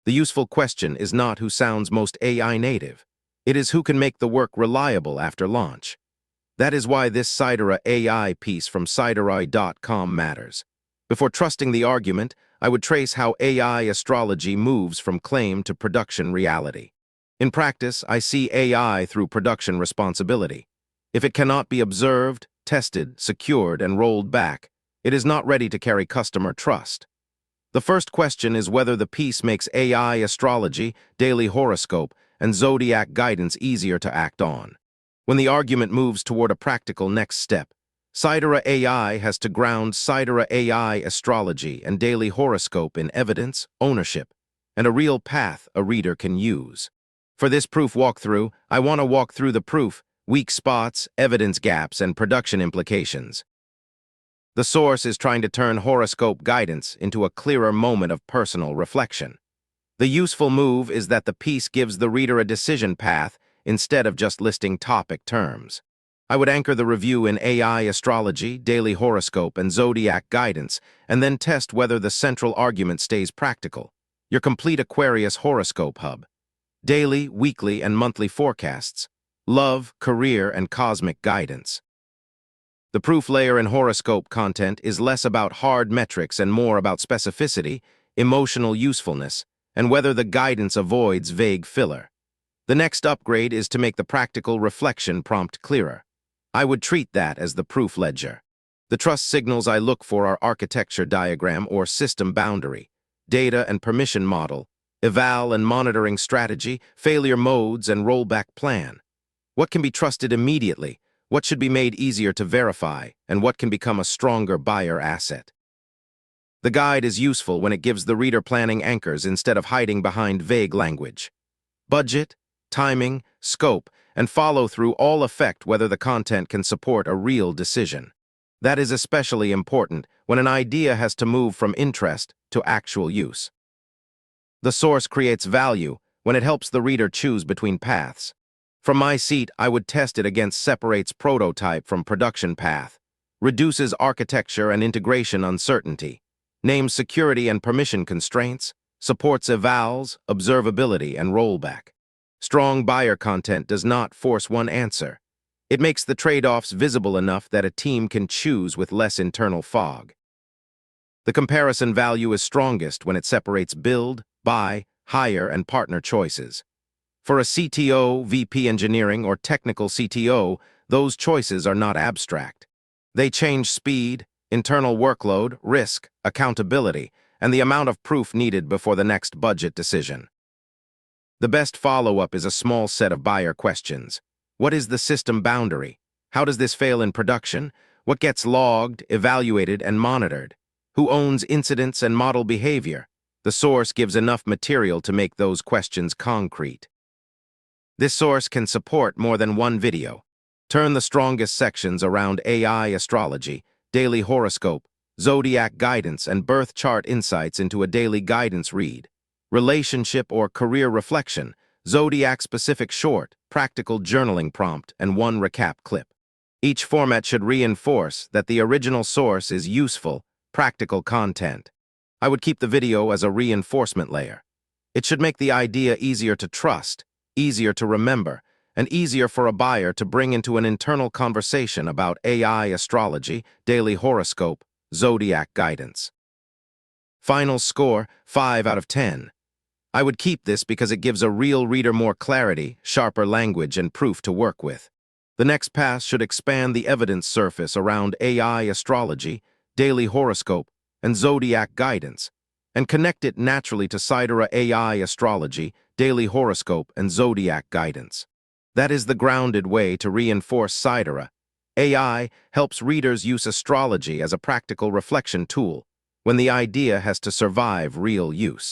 The useful question is not who sounds most AI native. It is who can make the work reliable after launch. That is why this SideraAI piece from SideraAI.com matters. Before trusting the argument, I would trace how AI astrology moves from claim to production reality. In practice, I see AI through production responsibility. If it cannot be observed, tested, secured, and rolled back, it is not ready to carry customer trust. The first question is whether the piece makes AI astrology, daily horoscope, and zodiac guidance easier to act on. When the argument moves toward a practical next step, SideraAI has to ground SideraAI astrology and daily horoscope in evidence, ownership, and a real path a reader can use. For this proof walkthrough, I want to walk through the proof, weak spots, evidence gaps, and production implications. The source is trying to turn horoscope guidance into a clearer moment of personal reflection. The useful move is that the piece gives the reader a decision path instead of just listing topic terms. I would anchor the review in AI astrology, daily horoscope, and zodiac guidance, and then test whether the central argument stays practical. Your complete Aquarius horoscope hub. Daily, weekly, and monthly forecasts. Love, career, and cosmic guidance. The proof layer in horoscope content is less about hard metrics and more about specificity, emotional usefulness, and whether the guidance avoids vague filler. The next upgrade is to make the practical reflection prompt clearer. I would treat that as the proof ledger. The trust signals I look for are architecture diagram or system boundary, data and permission model, eval and monitoring strategy, failure modes, and rollback plan. What can be trusted immediately? What should be made easier to verify? And what can become a stronger buyer asset? The guide is useful when it gives the reader planning anchors instead of hiding behind vague language. Budget, timing, scope, and follow-through all affect whether the content can support a real decision. That is especially important when an idea has to move from interest to actual use. The source creates value when it helps the reader choose between paths. From my seat, I would test it against separates prototype from production path, reduces architecture and integration uncertainty, names security and permission constraints, supports evals, observability, and rollback. Strong buyer content does not force one answer. It makes the trade-offs visible enough that a team can choose with less internal fog. The comparison value is strongest when it separates build, buy, hire, and partner choices. For a CTO, VP engineering, or technical CTO, those choices are not abstract. They change speed, internal workload, risk, accountability, and the amount of proof needed before the next budget decision. The best follow-up is a small set of buyer questions. What is the system boundary? How does this fail in production? What gets logged, evaluated, and monitored? Who owns incidents and model behavior? The source gives enough material to make those questions concrete. This source can support more than one video. Turn the strongest sections around AI astrology, daily horoscope, zodiac guidance, and birth chart insights into a daily guidance read. Relationship or career reflection, zodiac-specific short, practical journaling prompt, and one recap clip. Each format should reinforce that the original source is useful, practical content. I would keep the video as a reinforcement layer. It should make the idea easier to trust, easier to remember, and easier for a buyer to bring into an internal conversation about AI astrology, daily horoscope, zodiac guidance. Final score, 5 out of 10. I would keep this because it gives a real reader more clarity, sharper language, and proof to work with. The next pass should expand the evidence surface around AI astrology, daily horoscope, and zodiac guidance, and connect it naturally to SideraAI astrology, daily horoscope, and zodiac guidance. That is the grounded way to reinforce Sidera. AI helps readers use astrology as a practical reflection tool when the idea has to survive real use.